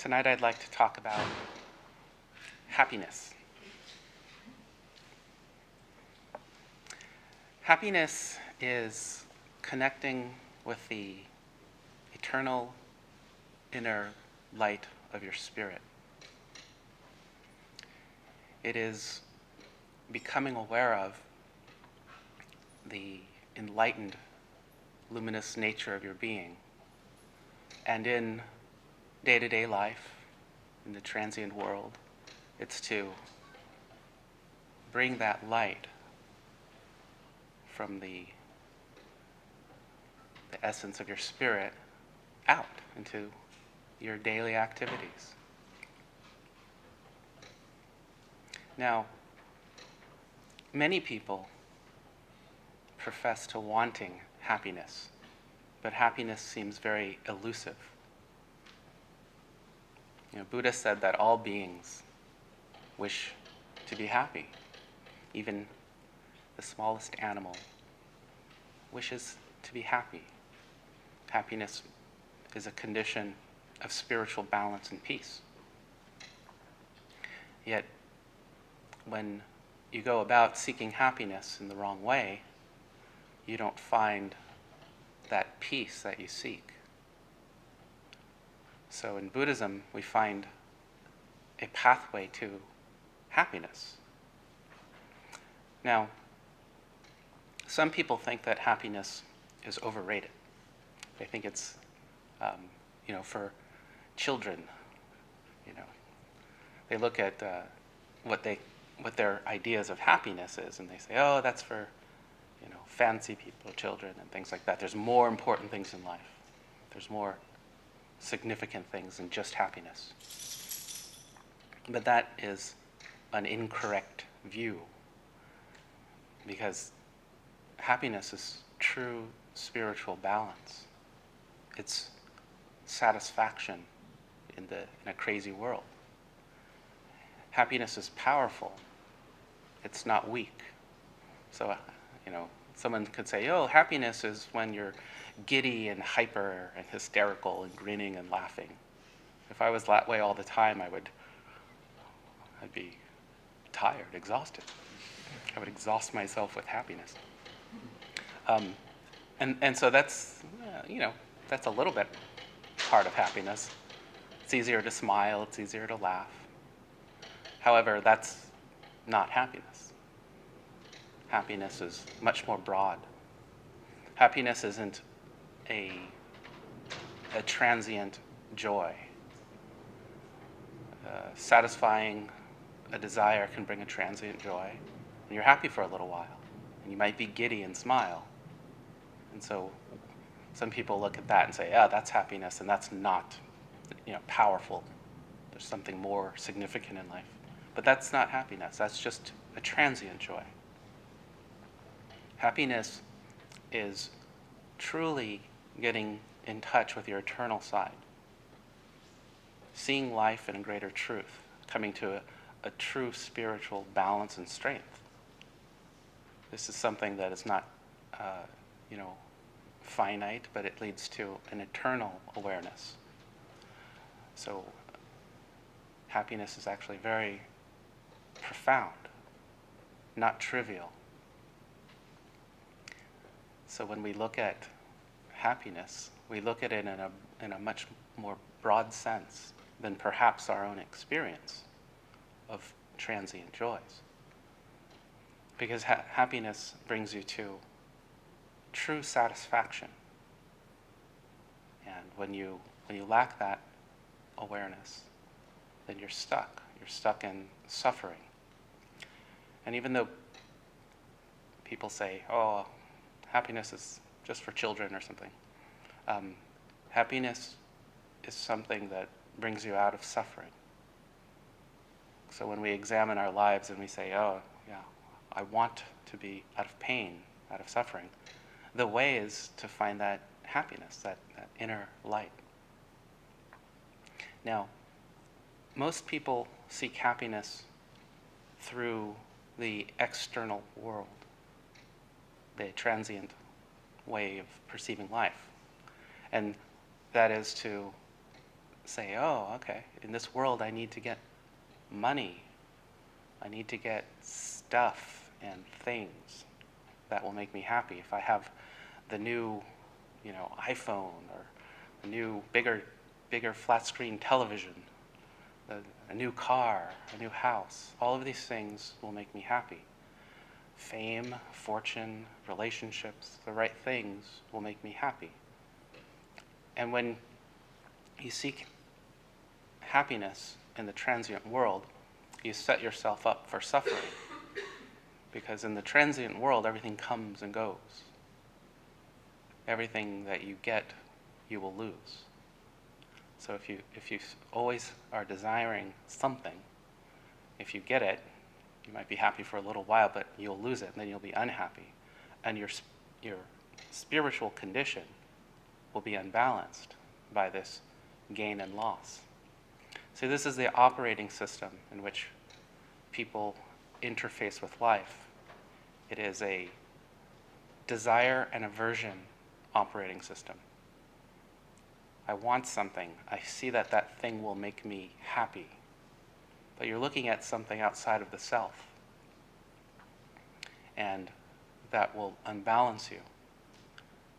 Tonight I'd like to talk about happiness. Happiness is connecting with the eternal inner light of your spirit. It is becoming aware of the enlightened, luminous nature of your being. And in day-to-day life, in the transient world, it's to bring that light from the essence of your spirit out into your daily activities. Now, many people profess to wanting happiness, but happiness seems very elusive. Buddha said that all beings wish to be happy. Even the smallest animal wishes to be happy. Happiness is a condition of spiritual balance and peace. Yet, when you go about seeking happiness in the wrong way, you don't find that peace that you seek. So in Buddhism, we find a pathway to happiness. Now, some people think that happiness is overrated. They think it's, for children. They look at what their ideas of happiness is, and they say, "Oh, that's for, fancy people, children, and things like that." There's more important things in life. There's more significant things than just happiness. But that is an incorrect view, because happiness is true spiritual balance. It's satisfaction in a crazy world. Happiness is powerful. It's not weak. So, someone could say, "Oh, happiness is when you're giddy and hyper and hysterical and grinning and laughing." If I was that way all the time, I'd be tired, exhausted. I would exhaust myself with happiness. And so that's a little bit part of happiness. It's easier to smile, it's easier to laugh. However, that's not happiness. Happiness is much more broad. Happiness isn't a transient joy. Satisfying a desire can bring a transient joy, and you're happy for a little while, and you might be giddy and smile. And so some people look at that and say, "Yeah, that's happiness, and that's not, powerful. There's something more significant in life." But that's not happiness. That's just a transient joy. Happiness is truly getting in touch with your eternal side, seeing life in a greater truth, coming to a true spiritual balance and strength. This is something that is not, finite, but it leads to an eternal awareness. So happiness is actually very profound, not trivial. So when we look at happiness, we look at it in a much more broad sense than perhaps our own experience of transient joys. Because happiness brings you to true satisfaction. And when you lack that awareness, then you're stuck. You're stuck in suffering. And even though people say, "Oh, happiness is just for children," or something, happiness is something that brings you out of suffering. So when we examine our lives and we say, "Oh, yeah, I want to be out of pain, out of suffering," the way is to find that happiness, that inner light. Now, most people seek happiness through the external world, the transient way of perceiving life. And that is to say, oh, okay, in this world I need to get money. I need to get stuff and things that will make me happy. If I have the new, iPhone, or a new bigger flat screen television, a new car, a new house, all of these things will make me happy. Fame, fortune, relationships, the right things will make me happy. And when you seek happiness in the transient world, you set yourself up for suffering. Because in the transient world, everything comes and goes. Everything that you get, you will lose. So if you always are desiring something, if you get it, you might be happy for a little while, but you'll lose it, and then you'll be unhappy. And your spiritual condition will be unbalanced by this gain and loss. So this is the operating system in which people interface with life. It is a desire and aversion operating system. I want something. I see that that thing will make me happy. But you're looking at something outside of the self. And that will unbalance you.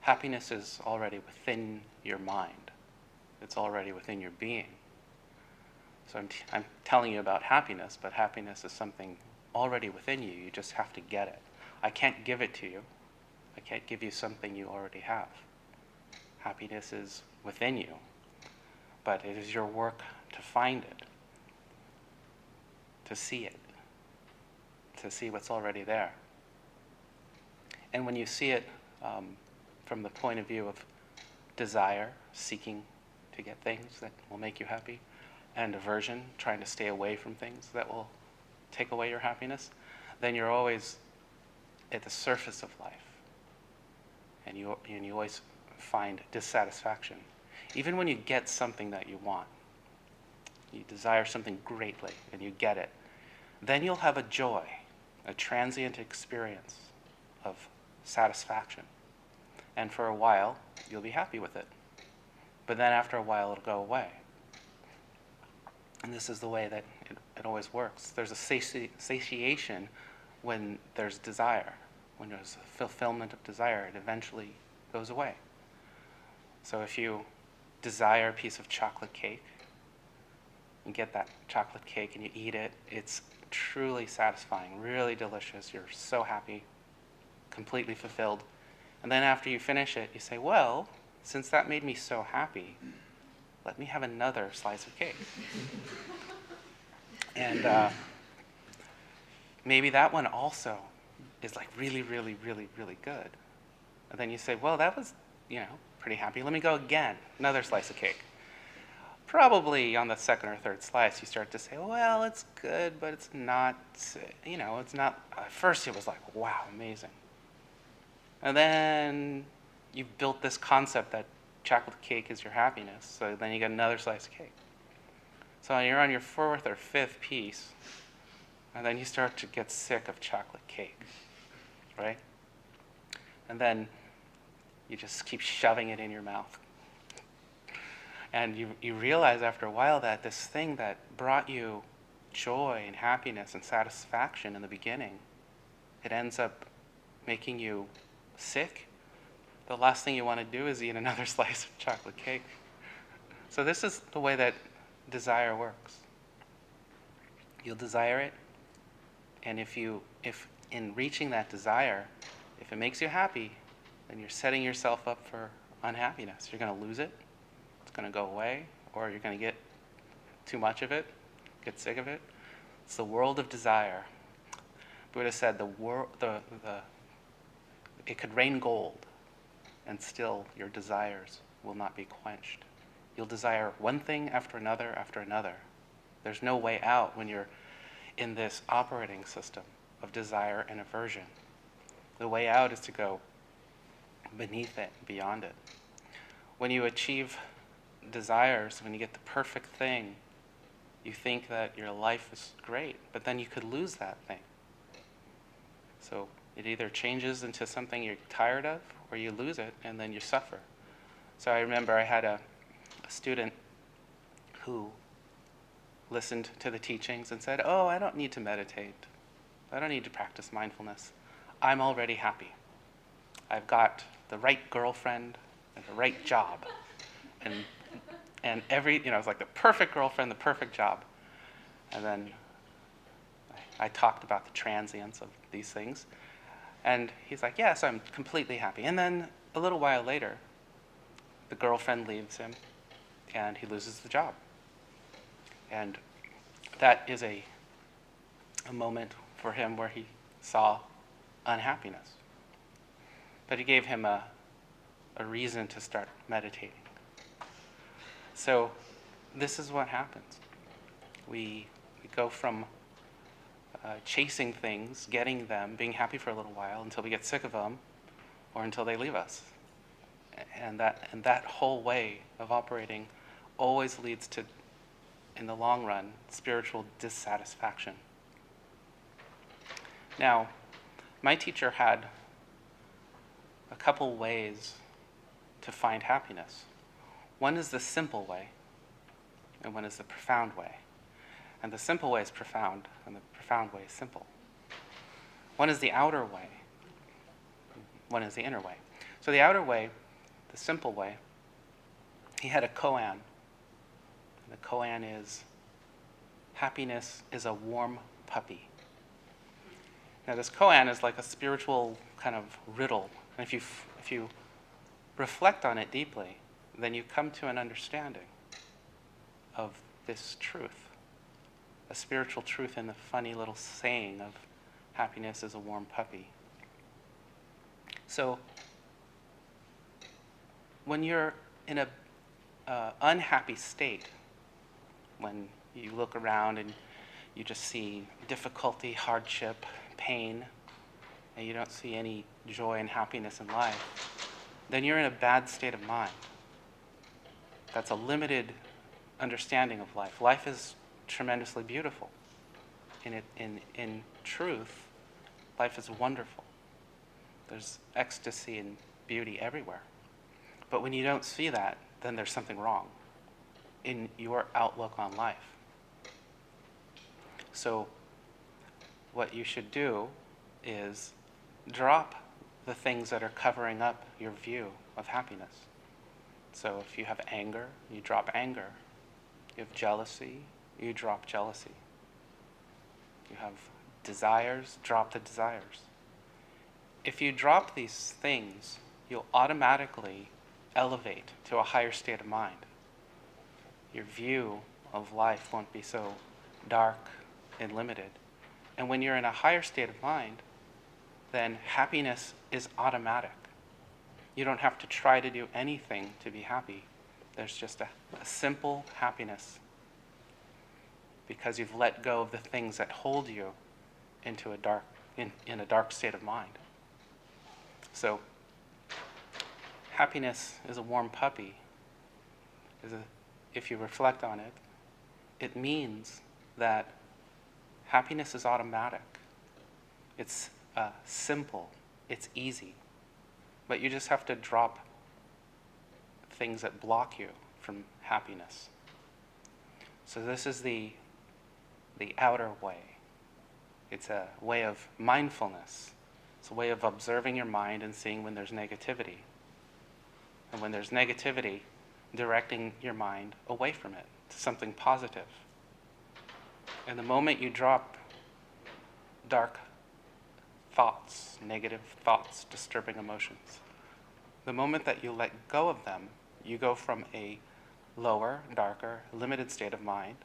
Happiness is already within your mind. It's already within your being. So I'm telling you about happiness, but happiness is something already within you. You just have to get it. I can't give it to you. I can't give you something you already have. Happiness is within you, but it is your work to find it, to see it, to see what's already there. And when you see it from the point of view of desire, seeking to get things that will make you happy, and aversion, trying to stay away from things that will take away your happiness, then you're always at the surface of life. And you always find dissatisfaction. Even when you get something that you want, you desire something greatly and you get it, then you'll have a joy, a transient experience of satisfaction. And for a while, you'll be happy with it. But then after a while, it'll go away. And this is the way that it always works. There's a satiation when there's desire. When there's a fulfillment of desire, it eventually goes away. So if you desire a piece of chocolate cake, you get that chocolate cake and you eat it, it's truly satisfying, really delicious. You're so happy, completely fulfilled. And then after you finish it, you say, well, since that made me so happy, let me have another slice of cake. And maybe that one also is like really, really, really, really good. And then you say, well, that was, pretty happy. Let me go again, another slice of cake. Probably on the second or third slice, you start to say, well, it's good, but it's not, it's not, at first it was like, wow, amazing. And then you've built this concept that chocolate cake is your happiness, so then you get another slice of cake. So you're on your fourth or fifth piece, and then you start to get sick of chocolate cake, right? And then you just keep shoving it in your mouth. And you realize after a while that this thing that brought you joy and happiness and satisfaction in the beginning, it ends up making you sick. The last thing you want to do is eat another slice of chocolate cake. So this is the way that desire works. You'll desire it, and if in reaching that desire, if it makes you happy, then you're setting yourself up for unhappiness. You're going to lose it. It's going to go away, or you're going to get too much of it, get sick of it. It's the world of desire. Buddha said it could rain gold, and still your desires will not be quenched. You'll desire one thing after another after another. There's no way out when you're in this operating system of desire and aversion. The way out is to go beneath it, beyond it. When you achieve desires, when you get the perfect thing, you think that your life is great, but then you could lose that thing. So it either changes into something you're tired of, or you lose it, and then you suffer. So I remember I had a student who listened to the teachings and said, oh, I don't need to meditate. I don't need to practice mindfulness. I'm already happy. I've got the right girlfriend and the right job. And it's like the perfect girlfriend, the perfect job. And then I talked about the transience of these things. And he's like, yes, I'm completely happy. And then a little while later, the girlfriend leaves him and he loses the job. And that is a moment for him where he saw unhappiness. But it gave him a reason to start meditating. So this is what happens. We go from chasing things, getting them, being happy for a little while until we get sick of them or until they leave us. And that whole way of operating always leads to, in the long run, spiritual dissatisfaction. Now, my teacher had a couple ways to find happiness. One is the simple way, and one is the profound way. And the simple way is profound, and the profound way is simple. One is the outer way, one is the inner way. So the outer way, the simple way, he had a koan. And the koan is, happiness is a warm puppy. Now this koan is like a spiritual kind of riddle. And if you reflect on it deeply, then you come to an understanding of this truth. A spiritual truth in the funny little saying of happiness is a warm puppy. So when you're in a unhappy state, when you look around and you just see difficulty, hardship, pain, and you don't see any joy and happiness in life, then you're in a bad state of mind. That's a limited understanding of life. Life is tremendously beautiful. In truth, life is wonderful. There's ecstasy and beauty everywhere. But when you don't see that, then there's something wrong in your outlook on life. So what you should do is drop the things that are covering up your view of happiness. So if you have anger, you drop anger. You have jealousy, you drop jealousy. You have desires, drop the desires. If you drop these things, you'll automatically elevate to a higher state of mind. Your view of life won't be so dark and limited. And when you're in a higher state of mind, then happiness is automatic. You don't have to try to do anything to be happy. There's just a simple happiness because you've let go of the things that hold you into in a dark state of mind. So happiness is a warm puppy. If you reflect on it, it means that happiness is automatic. It's simple. It's easy. But you just have to drop things that block you from happiness. So this is the outer way. It's a way of mindfulness. It's a way of observing your mind and seeing when there's negativity. And when there's negativity, directing your mind away from it to something positive. And the moment you drop dark thoughts, negative thoughts, disturbing emotions, the moment that you let go of them, you go from a lower, darker, limited state of mind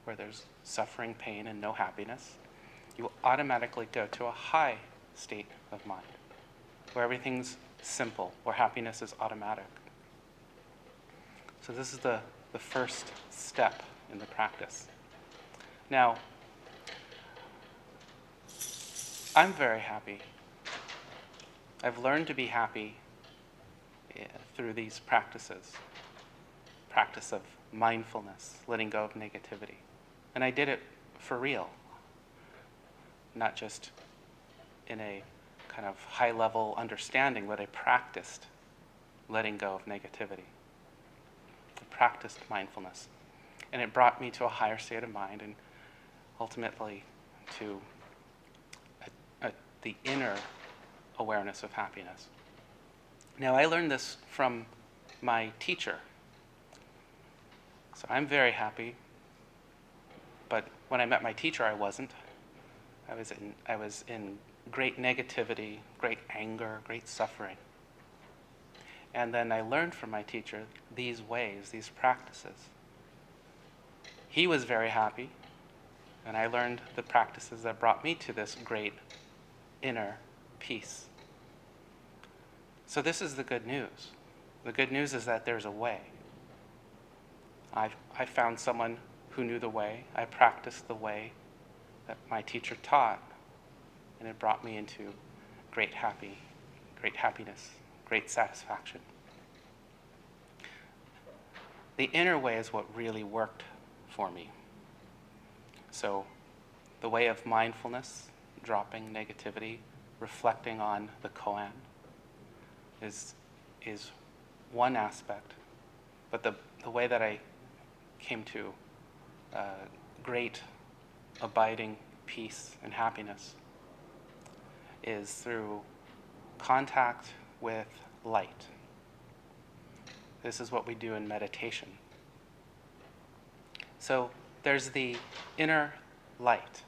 where there's suffering, pain, and no happiness. You automatically go to a high state of mind where everything's simple, where happiness is automatic. So this is the first step in the practice. Now, I'm very happy. I've learned to be happy through these practices. Practice of mindfulness, letting go of negativity. And I did it for real, not just in a kind of high-level understanding, but I practiced letting go of negativity. I practiced mindfulness. And it brought me to a higher state of mind and ultimately to the inner awareness of happiness. Now, I learned this from my teacher. So I'm very happy, but when I met my teacher, I wasn't. I was in great negativity, great anger, great suffering. And then I learned from my teacher these ways, these practices. He was very happy, and I learned the practices that brought me to this great inner peace. So this is the good news. The good news is that there's a way. I found someone who knew the way. I practiced the way that my teacher taught, and it brought me into great happiness, great satisfaction. The inner way is what really worked for me. So the way of mindfulness, dropping negativity, reflecting on the koan is one aspect, but the way that I came to great abiding peace and happiness is through contact with light. This is what we do in meditation. So there's the inner light.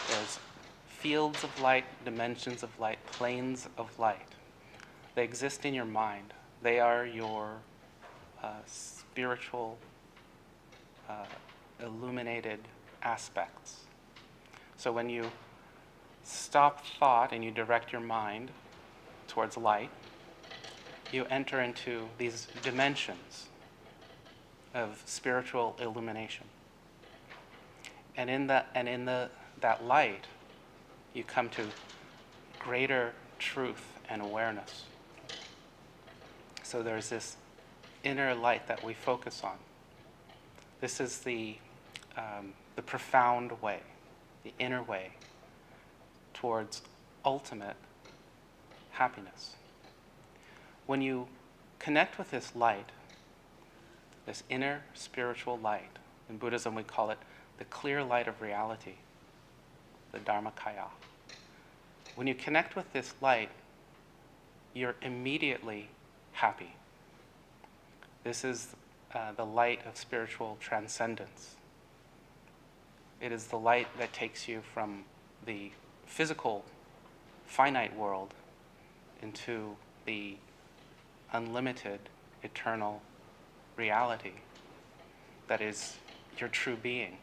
There's fields of light, dimensions of light, planes of light. They exist in your mind. They are your spiritual, illuminated aspects. So when you stop thought and you direct your mind towards light, you enter into these dimensions of spiritual illumination. And in that light, you come to greater truth and awareness. So there's this inner light that we focus on. This is the profound way, the inner way towards ultimate happiness. When you connect with this light, this inner spiritual light, in Buddhism we call it the clear light of reality, the Dharmakaya. When you connect with this light, you're immediately happy. This is the light of spiritual transcendence. It is the light that takes you from the physical, finite world into the unlimited, eternal reality that is your true being.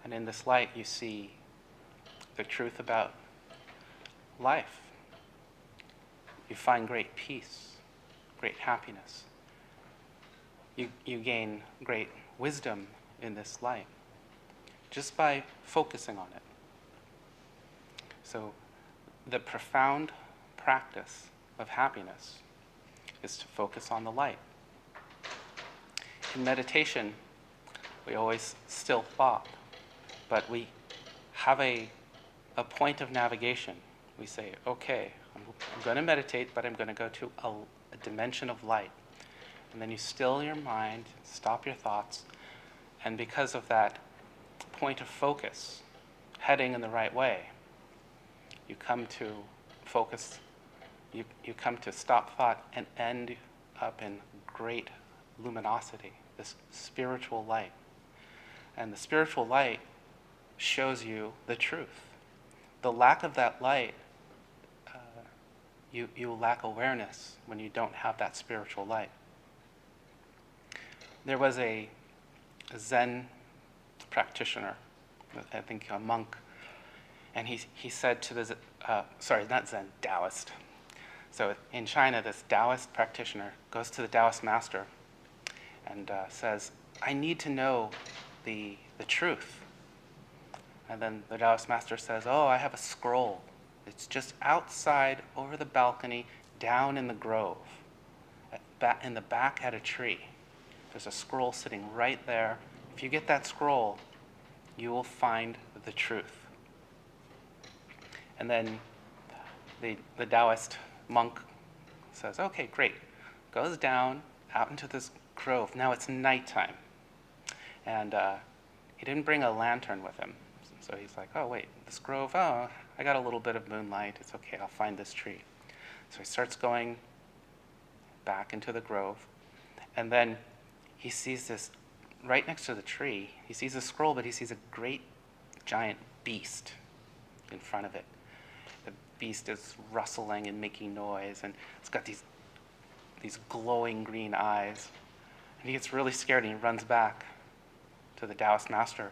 And in this light, you see the truth about life. You find great peace, great happiness. You gain great wisdom in this light just by focusing on it. So the profound practice of happiness is to focus on the light. In meditation, we always still thought, but we have a point of navigation. We say, okay, I'm going to meditate, but I'm going to go to a dimension of light. And then you still your mind, stop your thoughts, and because of that point of focus, heading in the right way, you come to focus, you come to stop thought and end up in great luminosity, this spiritual light. And the spiritual light shows you the truth. The lack of that light, you lack awareness when you don't have that spiritual light. There was a Zen practitioner, I think a monk, and he said to the, not Zen, Taoist. So in China, this Taoist practitioner goes to the Taoist master and says, I need to know the truth. And then the Taoist master says, oh, I have a scroll. It's just outside, over the balcony, down in the grove, in the back at a tree. There's a scroll sitting right there. If you get that scroll, you will find the truth. And then the Taoist monk says, okay, great. Goes down out into this grove. Now it's nighttime. And he didn't bring a lantern with him. So he's like, oh, wait, this grove, oh, I got a little bit of moonlight. It's okay, I'll find this tree. So he starts going back into the grove. And then he sees this, right next to the tree, he sees a scroll, but he sees a great giant beast in front of it. The beast is rustling and making noise, and it's got these glowing green eyes. And he gets really scared, and he runs back to the Taoist master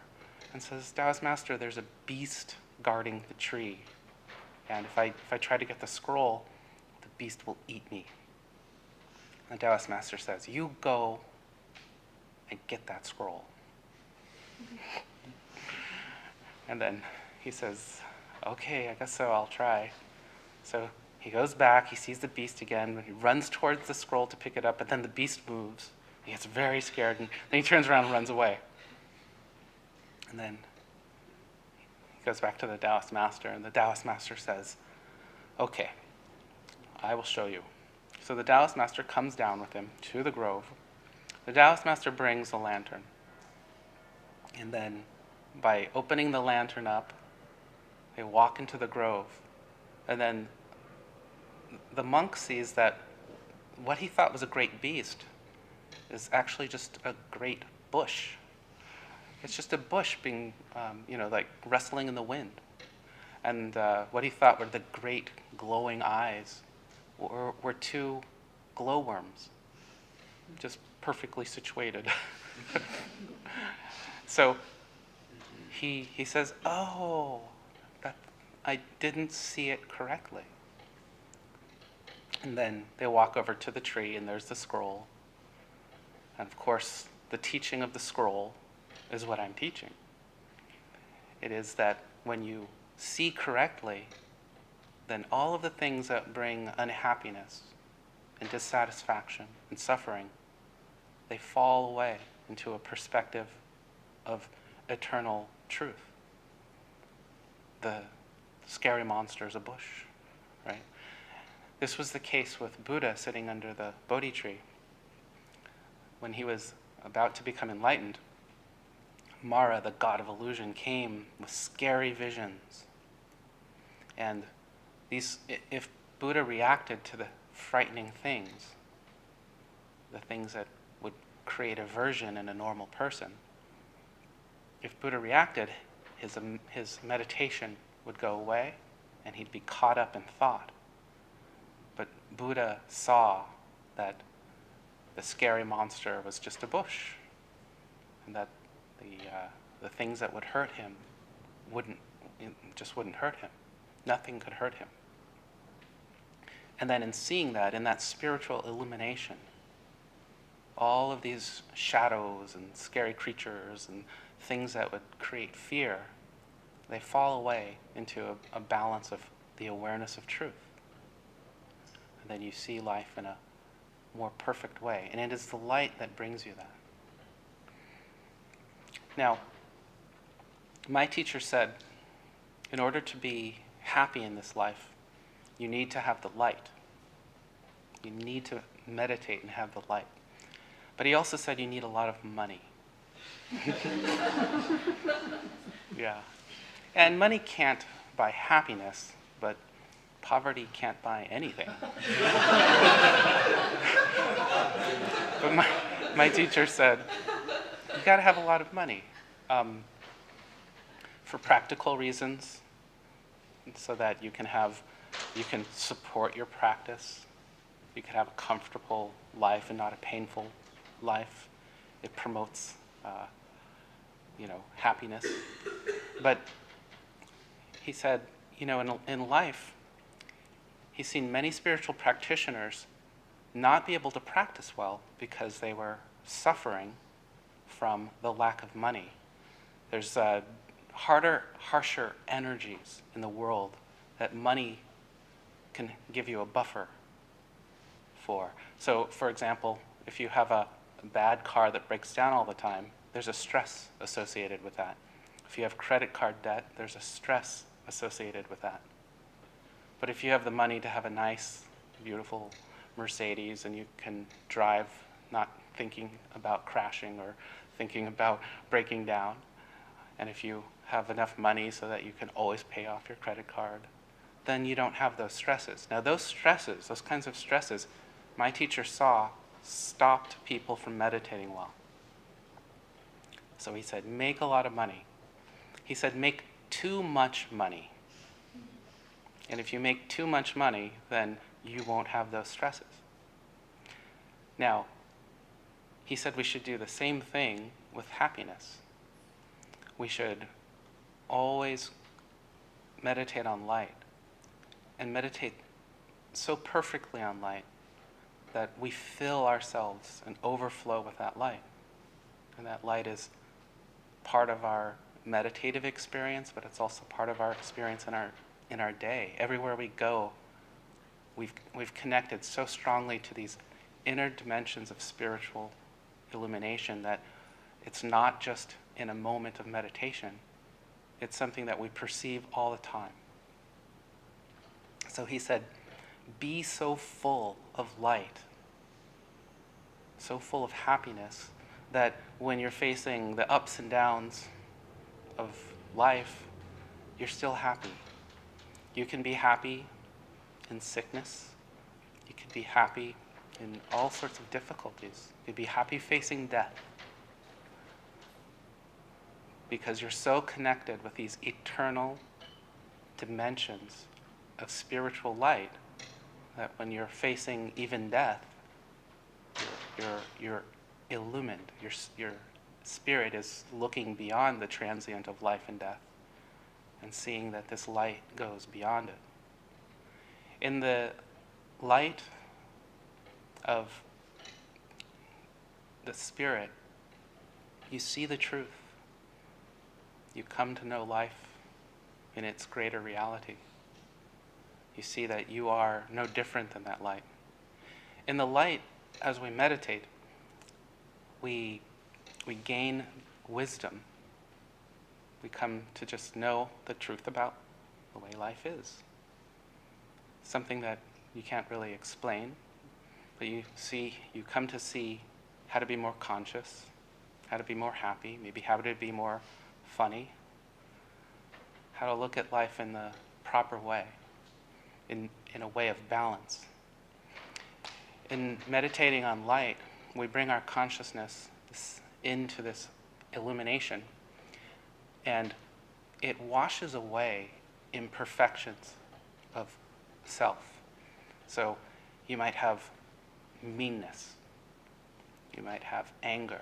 and says, Taoist master, there's a beast guarding the tree. And if I try to get the scroll, the beast will eat me. And the Taoist master says, you go and get that scroll. And then he says, okay, I guess so, I'll try. So he goes back, he sees the beast again, and he runs towards the scroll to pick it up, but then the beast moves. He gets very scared, and then he turns around and runs away. And then he goes back to the Taoist master, and the Taoist master says, okay, I will show you. So the Taoist master comes down with him to the grove. The Taoist master brings a lantern. And then by opening the lantern up, they walk into the grove. And then the monk sees that what he thought was a great beast is actually just a great bush. It's just a bush being, like wrestling in the wind. And what he thought were the great glowing eyes were two glowworms, just perfectly situated. So he says, oh, I didn't see it correctly. And then they walk over to the tree, and there's the scroll. And of course, the teaching of the scroll is what I'm teaching. It is that when you see correctly, then all of the things that bring unhappiness and dissatisfaction and suffering, they fall away into a perspective of eternal truth. The scary monster is a bush, right? This was the case with Buddha sitting under the Bodhi tree. When he was about to become enlightened, Mara, the god of illusion, came with scary visions. And if Buddha reacted to the frightening things, the things that would create aversion in a normal person, if Buddha reacted, his meditation would go away, and he'd be caught up in thought. But Buddha saw that the scary monster was just a bush, and that the things that would hurt him wouldn't hurt him. Nothing could hurt him. And then in seeing that, in that spiritual illumination, all of these shadows and scary creatures and things that would create fear, they fall away into a balance of the awareness of truth. And then you see life in a more perfect way. And it is the light that brings you that. Now, my teacher said, in order to be happy in this life, you need to have the light. You need to meditate and have the light. But he also said you need a lot of money. Yeah. And money can't buy happiness, but poverty can't buy anything. But my teacher said, you got to have a lot of money for practical reasons, so that you can support your practice. You can have a comfortable life and not a painful life. It promotes, happiness. But he said, in life, he's seen many spiritual practitioners not be able to practice well because they were suffering from the lack of money. There's harsher energies in the world that money can give you a buffer for. So, for example, if you have a bad car that breaks down all the time, there's a stress associated with that. If you have credit card debt, there's a stress associated with that. But if you have the money to have a nice, beautiful Mercedes and you can drive not thinking about crashing or thinking about breaking down. And if you have enough money so that you can always pay off your credit card, then you don't have those stresses. Now those stresses, those kinds of stresses, my teacher saw stopped people from meditating well. So he said, make a lot of money. He said, make too much money. And if you make too much money, then you won't have those stresses. Now, he said we should do the same thing with happiness. We should always meditate on light, and meditate so perfectly on light that we fill ourselves and overflow with that light. And that light is part of our meditative experience, but it's also part of our experience in our day. Everywhere we go, we've connected so strongly to these inner dimensions of spiritual illumination that it's not just in a moment of meditation. It's something that we perceive all the time. So he said, be so full of light, so full of happiness, that when you're facing the ups and downs of life, you're still happy. You can be happy in sickness. You can be happy in all sorts of difficulties. You can be happy facing death, because you're so connected with these eternal dimensions of spiritual light that when you're facing even death, you're illumined. Your spirit is looking beyond the transient of life and death and seeing that this light goes beyond it. In the light of the spirit, you see the truth. You come to know life in its greater reality. You see that you are no different than that light. In the light, as we meditate, we gain wisdom. We come to just know the truth about the way life is. Something that you can't really explain, but you come to see how to be more conscious, how to be more happy, maybe how to be more funny, how to look at life in the proper way, in a way of balance. In meditating on light, we bring our consciousness into this illumination, and it washes away imperfections of self. So you might have meanness, you might have anger,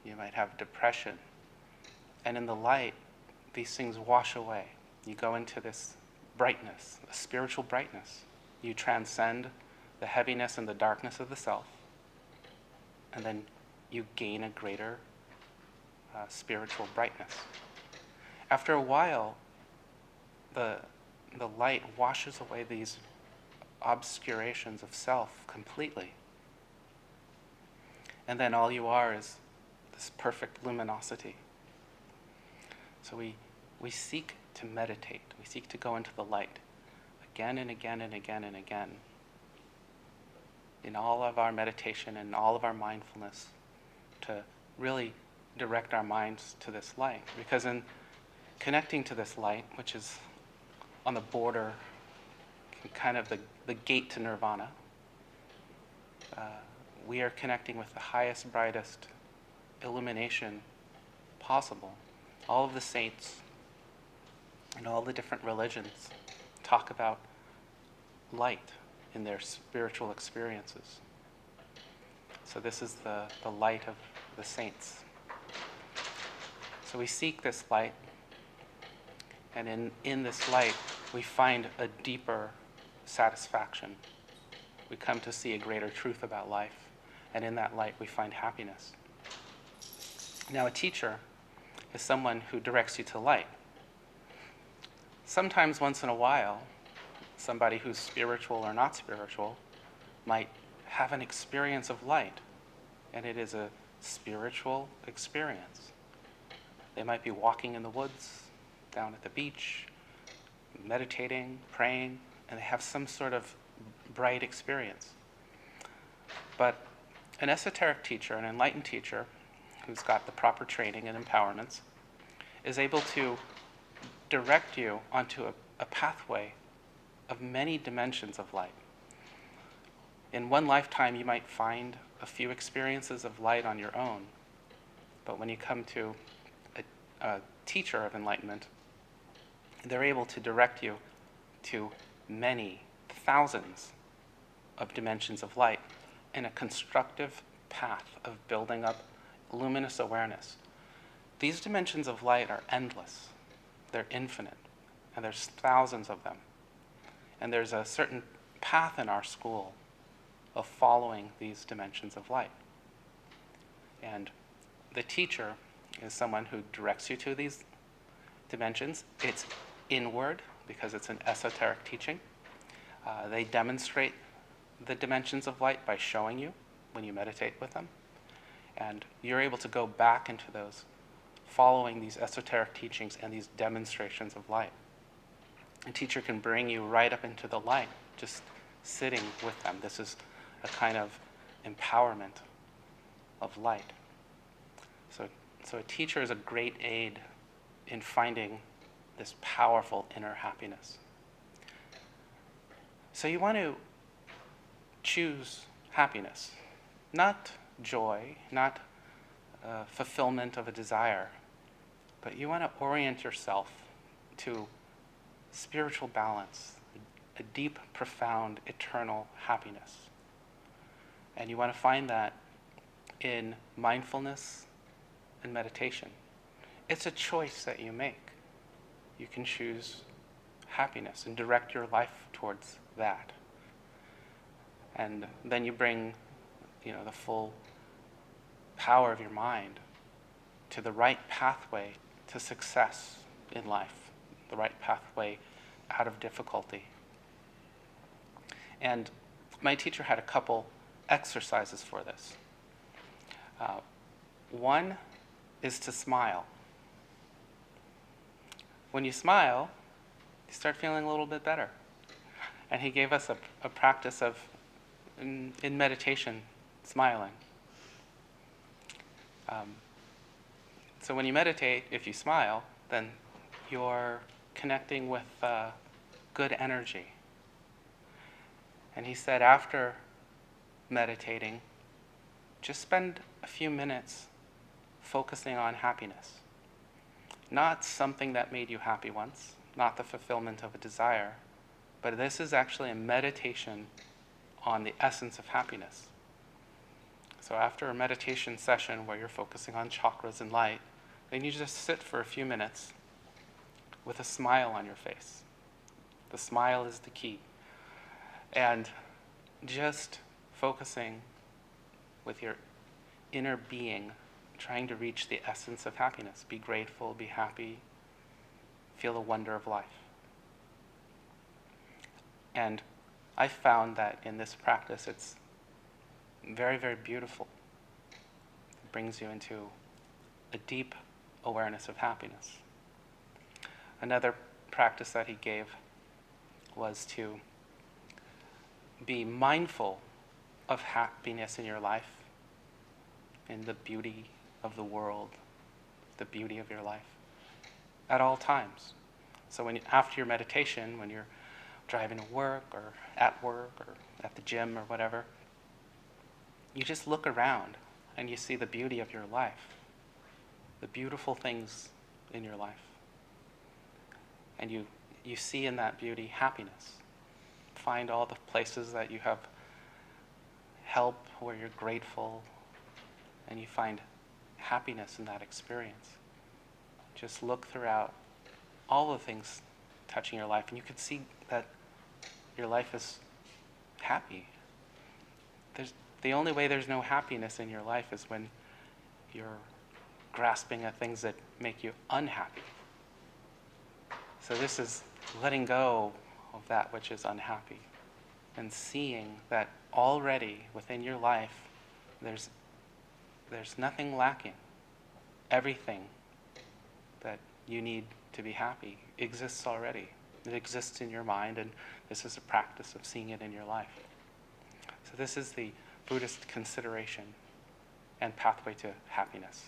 you might have depression, and in the light, these things wash away. You go into this brightness, a spiritual brightness. You transcend the heaviness and the darkness of the self, and then you gain a greater spiritual brightness. After a while, the light washes away these obscurations of self completely. And then all you are is this perfect luminosity. So we seek to meditate. We seek to go into the light again and again and again and again in all of our meditation and all of our mindfulness, to really direct our minds to this light. Because in connecting to this light, which is on the border, kind of the gate to nirvana, we are connecting with the highest, brightest illumination possible. All of the saints and all the different religions talk about light in their spiritual experiences. So this is the light of the saints. So we seek this light, and in this light we find a deeper satisfaction. We come to see a greater truth about life, and in that light we find happiness. Now, a teacher is someone who directs you to light. Sometimes, once in a while, somebody who's spiritual or not spiritual might have an experience of light, and it is a spiritual experience. They might be walking in the woods, down at the beach, meditating, praying, and they have some sort of bright experience. But an esoteric teacher, an enlightened teacher, who's got the proper training and empowerments, is able to direct you onto a pathway of many dimensions of light. In one lifetime, you might find a few experiences of light on your own, but when you come to a teacher of enlightenment, they're able to direct you to many thousands of dimensions of light in a constructive path of building up luminous awareness. These dimensions of light are endless, they're infinite, and there's thousands of them. And there's a certain path in our school of following these dimensions of light. And the teacher is someone who directs you to these dimensions. It's inward because it's an esoteric teaching. They demonstrate the dimensions of light by showing you when you meditate with them. And you're able to go back into those, following these esoteric teachings and these demonstrations of light. A teacher can bring you right up into the light, just sitting with them. This is a kind of empowerment of light. So a teacher is a great aid in finding this powerful inner happiness. So you want to choose happiness, not joy, not fulfillment of a desire, but you want to orient yourself to spiritual balance, a deep, profound, eternal happiness. And you want to find that in mindfulness and meditation. It's a choice that you make. You can choose happiness and direct your life towards that. And then you bring, the full power of your mind to the right pathway to success in life, the right pathway out of difficulty. And my teacher had a couple exercises for this. One is to smile. When you smile, you start feeling a little bit better. And he gave us a practice of, in meditation, smiling. So when you meditate, if you smile, then you're connecting with good energy. And he said after meditating, just spend a few minutes focusing on happiness. Not something that made you happy once, not the fulfillment of a desire, but this is actually a meditation on the essence of happiness. So after a meditation session where you're focusing on chakras and light, then you just sit for a few minutes with a smile on your face. The smile is the key. And just focusing with your inner being, trying to reach the essence of happiness. Be grateful, be happy, feel the wonder of life. And I found that in this practice, it's very, very beautiful. It brings you into a deep awareness of happiness. Another practice that he gave was to be mindful of happiness in your life, in the beauty of the world, the beauty of your life, at all times. So after your meditation, when you're driving to work or at the gym or whatever, you just look around and you see the beauty of your life, the beautiful things in your life. And you see in that beauty happiness. Find all the places that you have help, where you're grateful, and you find happiness in that experience. Just look throughout all the things touching your life, and you can see that your life is happy. The only way there's no happiness in your life is when you're grasping at things that make you unhappy. So this is letting go of that which is unhappy and seeing that already within your life there's nothing lacking. Everything that you need to be happy exists already. It exists in your mind, and this is a practice of seeing it in your life. So this is the Buddhist consideration and pathway to happiness.